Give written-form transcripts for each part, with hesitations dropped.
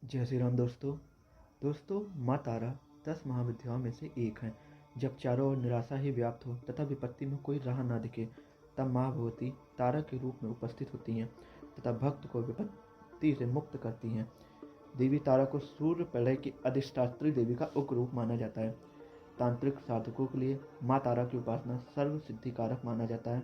जय श्री राम दोस्तों। माँ तारा 10 महाविद्याओं में से एक हैं। जब चारों ओर निराशा ही व्याप्त हो तथा विपत्ति में कोई राह न दिखे, तब माँ भगवती तारा के रूप में उपस्थित होती हैं तथा भक्त को विपत्ति से मुक्त करती हैं। देवी तारा को सूर्य प्रलय की अधिष्ठात्री देवी का उग्र रूप माना जाता है। तांत्रिक साधकों के लिए माँ तारा की उपासना सर्व सिद्धिकारक माना जाता है।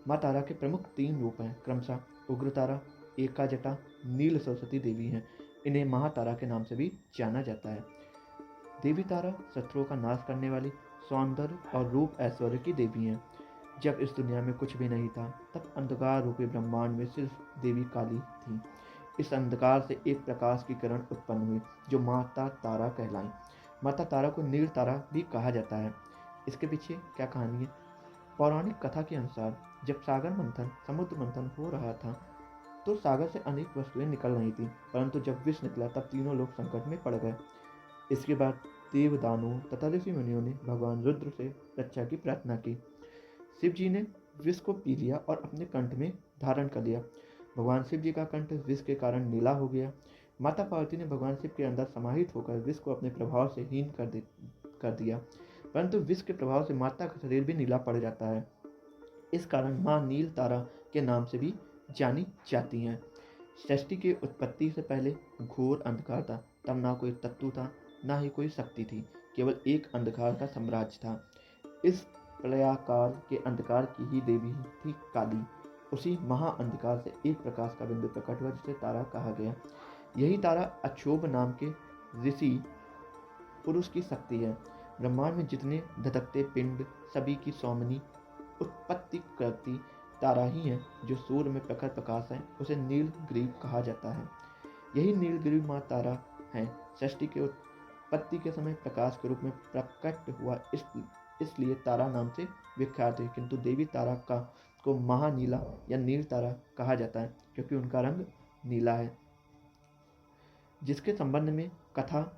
माँ तारा के प्रमुख 3 रूप हैं, क्रमशः उग्र तारा, एका जटा, नील सरस्वती देवी हैं। इन्हें महातारा के नाम से भी जाना जाता है। देवी तारा शत्रुओं का नाश करने वाली, सौंदर्य और रूप ऐश्वर्य की देवी हैं। जब इस दुनिया में कुछ भी नहीं था, तब अंधकार रूपी ब्रह्मांड में सिर्फ देवी काली थी। इस अंधकार से एक प्रकाश की किरण उत्पन्न हुई जो माता तारा कहलाई। माता तारा को नील तारा भी कहा जाता है। इसके पीछे क्या कहानी है? पौराणिक कथा के अनुसार जब समुद्र मंथन हो रहा था, तो सागर से अनेक वस्तुएं निकल रही थीं, परंतु जब विष निकला तब तीनों लोग संकट में पड़ गए। इसके बाद देव दानवों तथा ऋषि मुनियों ने भगवान रुद्र से रक्षा की प्रार्थना की। शिव जी ने विष को पी लिया और अपने कंठ में धारण कर लिया। भगवान शिव जी का कंठ विष के कारण नीला हो गया। माता पार्वती ने भगवान शिव के अंदर समाहित होकर विष को अपने प्रभाव से हीन कर दिया, परंतु विष के प्रभाव से माता का शरीर भी नीला पड़ जाता है। इस कारण माँ नील तारा के नाम से भी जानी जाती हैं। सृष्टि की उत्पत्ति से पहले घोर अंधकार था। तब ना कोई तत्व था, ना ही कोई शक्ति थी, केवल एक अंधकार का साम्राज्य था। इस प्रलयाकाल के अंधकार की ही देवी थी काली। उसी महा अंधकार से एक प्रकाश का बिंदु प्रकट हुआ जिसे तारा कहा गया। यही तारा अक्षोभ नाम के ऋषि पुरुष की शक्ति है। ब्रह्मांड में जितने धधकते पिंड सभी की स्वामिनी उत्पत्ति करती तारा ही है। जो सूर्य में प्रखर प्रकाश है, उसे नीलग्रीव कहा जाता है। यही नीलग्रीव माँ तारा है। सृष्टि के उत्पत्ति के समय प्रकाश के रूप में प्रकट हुआ, इसलिए तारा नाम से विख्यात है। किंतु देवी तारा को महानीला या नील तारा कहा जाता है, क्योंकि उनका रंग नीला है। जिसके संबंध में कथा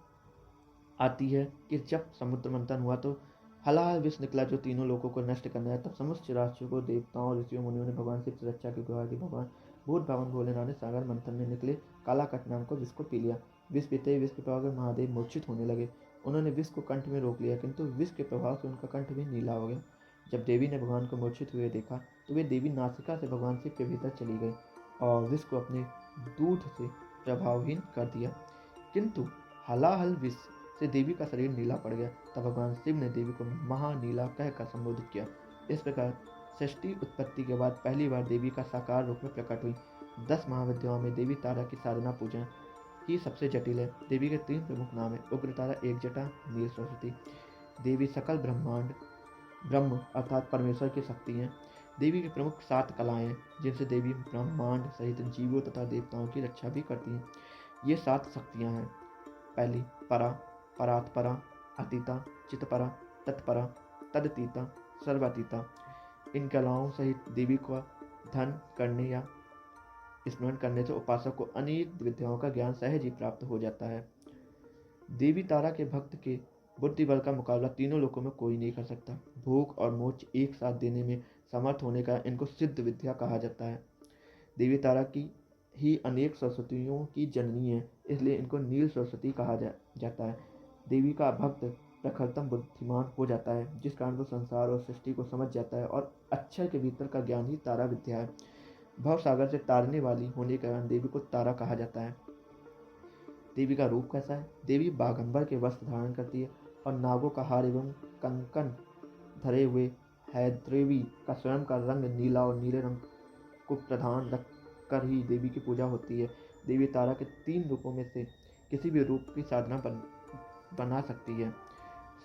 आती है कि जब समुद्र मंथन हुआ तो हलाहल विष निकला जो तीनों लोगों को नष्ट करना है। तब समस्त राशियों को देवताओं, ऋषियों, मुनियों ने भगवान शिव से रक्षा की गुहार की। भगवान भूत भावन भोलेनाथ ने सागर मंथन में निकले कालाकट नाम को विष को पी लिया। विष पीते ही विष के प्रभाव से महादेव मूर्छित होने लगे। उन्होंने विष को कंठ में रोक लिया, किंतु विष के प्रभाव से उनका कंठ भी नीला हो गया। जब देवी ने भगवान को मूर्छित हुए देखा, तो वे देवी नासिका से भगवान शिव के भीतर चली गई और विष को अपने दूध से प्रभावहीन कर दिया। किंतु हलाहल विष से देवी का शरीर नीला पड़ गया। तब भगवान शिव ने देवी को महानीला कहकर संबोधित किया। इस प्रकार सृष्टि उत्पत्ति के बाद पहली बार देवी का साकार रूप में प्रकट हुई। 10 महाविद्याओं में देवी तारा की साधना पूजन ही सबसे जटिल है। देवी के 3 प्रमुख नाम है, उग्र तारा, एक जटा, नील सरस्वती। देवी सकल ब्रह्म अर्थात परमेश्वर की शक्ति है। देवी की प्रमुख 7 कलाएं हैं, जिनसे देवी ब्रह्मांड सहित जीवों तथा देवताओं की रक्षा भी करती हैं। ये 7 शक्तियां हैं। पहली परा, परात्परा, अतीता, चितपरा, तत्परा, तदतीता, सर्वातीता। इन कलाओं सहित देवी को ध्यान करने या स्मरण करने से उपासक को अनेक विद्याओं का ज्ञान सहज ही प्राप्त हो जाता है। देवी तारा के भक्त के बुद्धि बल का मुकाबला तीनों लोकों में कोई नहीं कर सकता। भोग और मोक्ष एक साथ देने में समर्थ होने का इनको सिद्ध विद्या कहा जाता है। देवी तारा की ही अनेक सरस्वतियों की जननी है, इसलिए इनको नील सरस्वती कहा जाता है। देवी का भक्त प्रखरतम बुद्धिमान हो जाता है, जिस कारण वो संसार और सृष्टि को समझ जाता है और अक्षर के भीतर का ज्ञान ही तारा विद्या है। भव सागर से तारने वाली होने के कारण देवी को तारा कहा जाता है। देवी का रूप कैसा है? देवी बाघंबर के वस्त्र धारण करती है और नागों का हार एवं कंकन धरे हुए है। देवी का स्वयं का रंग नीला और नीले रंग को प्रधान रखकर ही देवी की पूजा होती है। देवी तारा के 3 रूपों में से किसी भी रूप की साधना बना सकती है।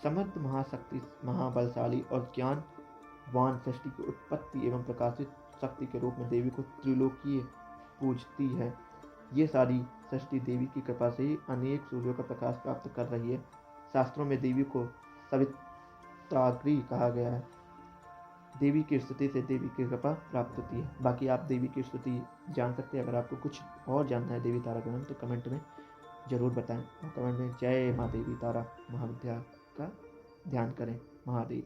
समर्थ महाशक्ति, महाबलशाली और ज्ञानवान सृष्टि की उत्पत्ति एवं प्रकाशित शक्ति के रूप में देवी को त्रिलोकीय पूजती है। ये सारी सृष्टि देवी की कृपा से ही अनेक सूर्यों का प्रकाश प्राप्त कर रही है। शास्त्रों में देवी को सवित्राग्नि कहा गया है। देवी की स्तुति से देवी की कृपा प्राप्त होती है। बाकी आप देवी की स्तुति जान सकते हैं। अगर आपको कुछ और जानना है देवी तारा के बारे में, तो कमेंट में ज़रूर बताएं और कमेंट में जय माँ देवी तारा महाविद्या का ध्यान करें। महादेव।